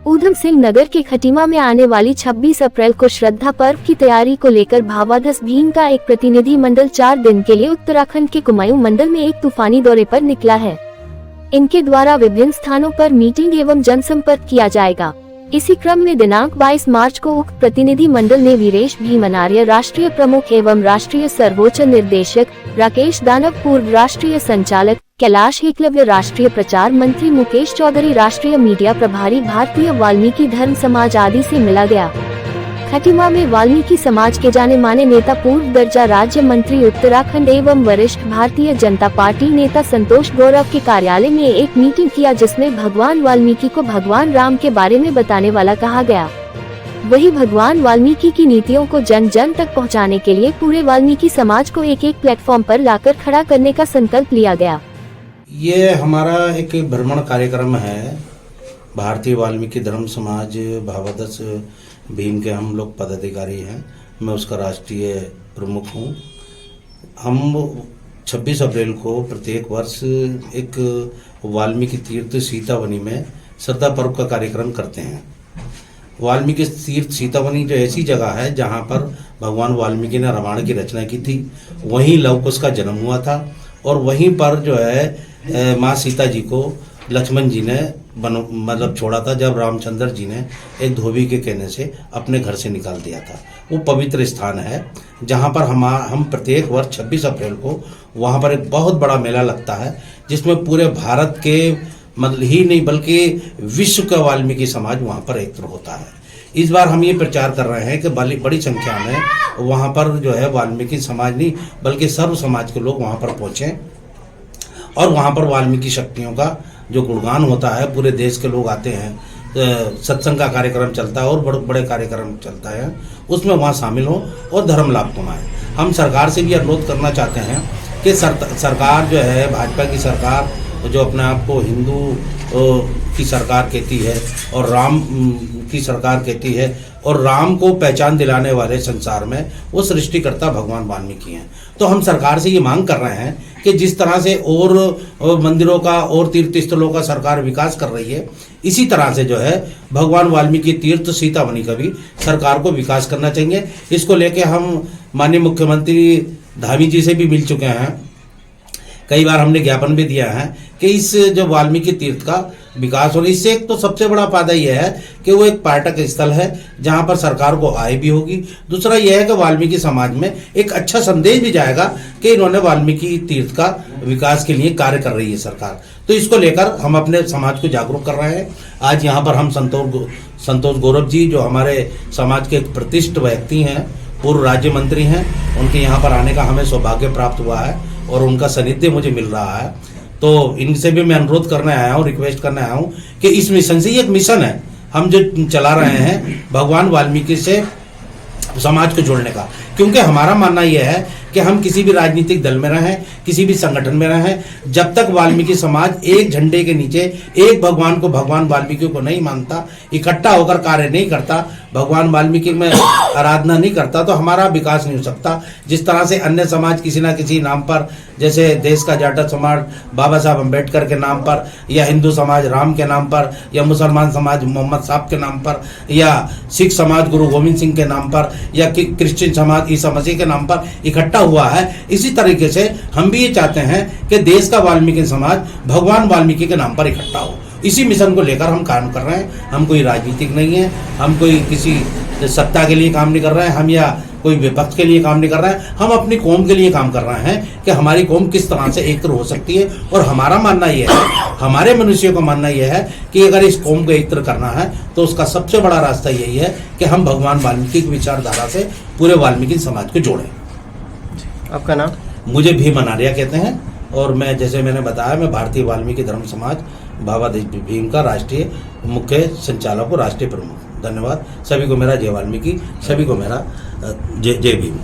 ऊधम सिंह नगर के खटीमा में आने वाली 26 अप्रैल को श्रद्धा पर्व की तैयारी को लेकर भावाधस भीम का एक प्रतिनिधि मंडल 4 दिन के लिए उत्तराखंड के कुमायूं मंडल में एक तूफानी दौरे पर निकला है। इनके द्वारा विभिन्न स्थानों पर मीटिंग एवं जनसंपर्क किया जाएगा। इसी क्रम में दिनांक 22 मार्च को उक्त प्रतिनिधि मंडल ने वीरेश भीमनार्य राष्ट्रीय प्रमुख एवं राष्ट्रीय सर्वोच्च निर्देशक, राकेश दानव पूर्व राष्ट्रीय संचालक, कैलाश एकलव्य राष्ट्रीय प्रचार मंत्री, मुकेश चौधरी राष्ट्रीय मीडिया प्रभारी, भारतीय वाल्मीकि धर्म समाज आदि से मिला गया। खटीमा में वाल्मीकि समाज के जाने माने नेता, पूर्व दर्जा राज्य मंत्री उत्तराखंड एवं वरिष्ठ भारतीय जनता पार्टी नेता संतोष गौरव के कार्यालय में एक मीटिंग किया, जिसमें भगवान वाल्मीकि को भगवान राम के बारे में बताने वाला कहा गया। वही भगवान वाल्मीकि की नीतियों को जन जन तक पहुंचाने के लिए पूरे वाल्मीकि समाज को एक एक प्लेटफॉर्म पर लाकर खड़ा करने का संकल्प लिया गया। ये हमारा एक भ्रमण कार्यक्रम है। भारतीय वाल्मीकि धर्म समाज भावाधस भीम के हम लोग पदाधिकारी हैं। मैं उसका राष्ट्रीय प्रमुख हूँ। हम 26 अप्रैल को प्रत्येक वर्ष एक वाल्मीकि तीर्थ सीतावनी में श्रद्धा पर्व का कार्यक्रम करते हैं। वाल्मीकि तीर्थ सीतावनी जो ऐसी जगह है जहाँ पर भगवान वाल्मीकि ने रामायण की रचना की थी, वहीं लव कुश का जन्म हुआ था और वहीं पर जो है माँ सीता जी को लक्ष्मण जी ने छोड़ा था, जब रामचंद्र जी ने एक धोबी के कहने से अपने घर से निकाल दिया था। वो पवित्र स्थान है जहाँ पर हम प्रत्येक वर्ष 26 अप्रैल को वहाँ पर एक बहुत बड़ा मेला लगता है, जिसमें पूरे भारत के ही नहीं बल्कि विश्व का वाल्मीकि समाज वहाँ पर एकत्र होता है। इस बार हम ये प्रचार कर रहे हैं कि बड़ी संख्या में वहाँ पर जो है वाल्मीकि समाज नहीं बल्कि सर्व समाज के लोग वहाँ पर पहुँचें और वहाँ पर वाल्मीकि शक्तियों का जो गुणगान होता है, पूरे देश के लोग आते हैं, सत्संग का कार्यक्रम चलता है और बड़े बड़े कार्यक्रम चलता है, उसमें वहाँ शामिल हो और धर्म लाभ कमाएं। हम सरकार से भी अनुरोध करना चाहते हैं कि सरकार जो है, भाजपा की सरकार जो अपने आप को हिंदू की सरकार कहती है और राम की सरकार कहती है और राम को पहचान दिलाने वाले संसार में वो सृष्टिकर्ता भगवान वाल्मीकि हैं, तो हम सरकार से ये मांग कर रहे हैं कि जिस तरह से और मंदिरों का और तीर्थ स्थलों का सरकार विकास कर रही है, इसी तरह से जो है भगवान वाल्मीकि तीर्थ सीतावनी का भी सरकार को विकास करना चाहिए। इसको लेके हम माननीय मुख्यमंत्री धामी जी से भी मिल चुके हैं। कई बार हमने ज्ञापन भी दिया है कि इस जो वाल्मीकि तीर्थ का विकास हो, इससे एक तो सबसे बड़ा फायदा यह है कि वो एक पर्यटक स्थल है जहां पर सरकार को आय भी होगी। दूसरा यह है कि वाल्मीकि समाज में एक अच्छा संदेश भी जाएगा कि इन्होंने वाल्मीकि तीर्थ का विकास के लिए कार्य कर रही है सरकार। तो इसको लेकर हम अपने समाज को जागरूक कर रहे हैं। आज यहाँ पर हम संतोष गौरव जी, जो हमारे समाज के एक प्रतिष्ठित व्यक्ति हैं, पूर्व राज्य मंत्री हैं, उनके यहाँ पर आने का हमें सौभाग्य प्राप्त हुआ है और उनका सानिध्य मुझे मिल रहा है। तो इनसे भी मैं अनुरोध करने आया हूँ, रिक्वेस्ट करने आया हूँ कि इस मिशन से, ये एक मिशन है हम जो चला रहे हैं भगवान वाल्मीकि से समाज को जोड़ने का, क्योंकि हमारा मानना यह है कि हम किसी भी राजनीतिक दल में रहें, किसी भी संगठन में रहें, जब तक वाल्मीकि समाज एक झंडे के नीचे एक भगवान को, भगवान वाल्मीकि को नहीं मानता, इकट्ठा होकर कार्य नहीं करता, भगवान वाल्मीकि में आराधना नहीं करता, तो हमारा विकास नहीं हो सकता। जिस तरह से अन्य समाज किसी ना किसी नाम पर, जैसे देश का जाट समाज बाबा साहब अम्बेडकर के नाम पर, या हिंदू समाज राम के नाम पर, या मुसलमान समाज मोहम्मद साहब के नाम पर, या सिख समाज गुरु गोविंद सिंह के नाम पर, या क्रिश्चियन समाज ईसा मसीह के नाम पर इकट्ठा हुआ है, इसी तरीके से हम भी ये चाहते हैं कि देश का वाल्मीकि समाज भगवान वाल्मीकि के नाम पर इकट्ठा हो। इसी मिशन को लेकर हम काम कर रहे हैं। हम कोई राजनीतिक नहीं है, हम कोई किसी सत्ता के लिए काम नहीं कर रहे हैं, हम या कोई विपक्ष के लिए काम नहीं कर रहे हैं, हम अपनी कौम के लिए काम कर रहे हैं कि हमारी कौम किस तरह से एकत्र हो सकती है। और हमारा मानना यह है, हमारे मनुष्यों का मानना यह है कि अगर इस कौम को एकत्र करना है तो उसका सबसे बड़ा रास्ता यही है कि हम भगवान वाल्मीकि की विचारधारा से पूरे वाल्मीकि समाज को जोड़ें। आपका नाम? मुझे भीमनार्य कहते हैं और मैं, जैसे मैंने बताया, मैं भारतीय वाल्मीकि धर्म समाज भावाधस भीम का राष्ट्रीय मुख्य संचालक और राष्ट्रीय प्रमुख। धन्यवाद। सभी को मेरा जय वाल्मीकि, सभी को मेरा जय भीम।